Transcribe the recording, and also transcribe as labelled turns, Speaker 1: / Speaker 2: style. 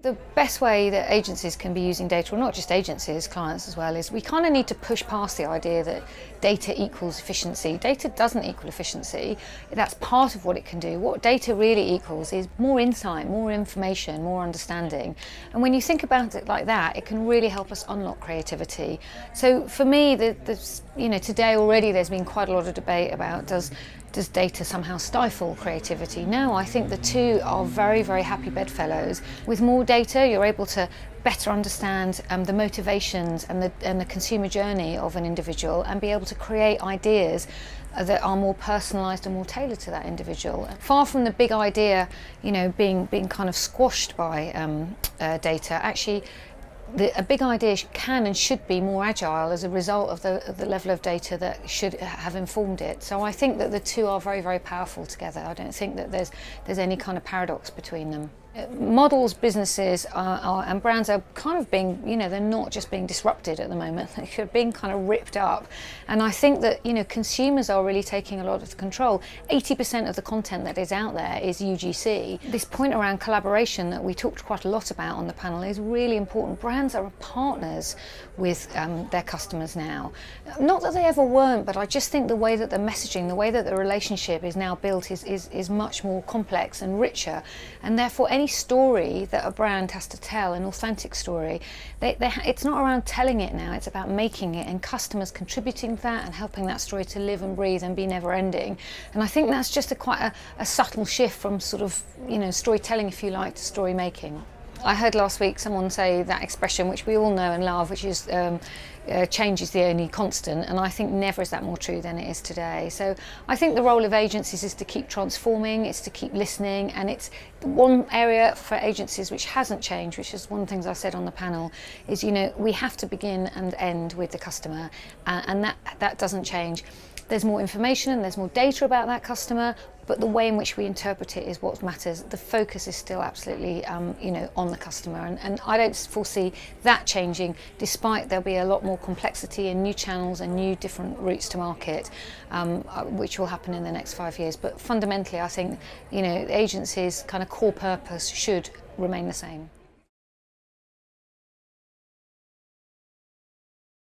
Speaker 1: The best way that agencies can be using data, or not just agencies, clients as well, is we kind of need to push past the idea that data equals efficiency. Data doesn't equal efficiency. That's part of what it can do. What data really equals is more insight, more information, more understanding. And when you think about it like that, it can really help us unlock creativity. So for me, today already there's been quite a lot of debate about does data somehow stifle creativity? No, I think the two are very, very happy bedfellows. With more data, you're able to better understand the motivations and the consumer journey of an individual and be able to create ideas that are more personalised and more tailored to that individual. Far from the big idea, being kind of squashed by data, actually, a big idea can and should be more agile as a result of the level of data that should have informed it. So I think that the two are very, very powerful together. I don't think that there's any kind of paradox between them. Models, businesses and brands are kind of being, they're not just being disrupted at the moment, they're being kind of ripped up. And I think that, consumers are really taking a lot of the control. 80% of the content that is out there is UGC. This point around collaboration that we talked quite a lot about on the panel is really important. Brands are partners with their customers now. Not that they ever weren't, but I just think the way that the messaging, the way that the relationship is now built is much more complex and richer. And therefore, any story that a brand has to tell, an authentic story, it's not around telling it now, it's about making it and customers contributing to that and helping that story to live and breathe and be never ending. And I think that's just quite a subtle shift from sort of, storytelling, if you like, to story making. I heard last week someone say that expression, which we all know and love, which is change is the only constant, and I think never is that more true than it is today. So I think the role of agencies is to keep transforming, it's to keep listening, and it's one area for agencies which hasn't changed, which is one of the things I said on the panel, is we have to begin and end with the customer, and that doesn't change. There's more information and there's more data about that customer, but the way in which we interpret it is what matters. The focus is still absolutely, on the customer, and I don't foresee that changing, despite there'll be a lot more complexity and new channels and new different routes to market, which will happen in the next 5 years. But fundamentally, I think, the agency's kind of core purpose should remain the same.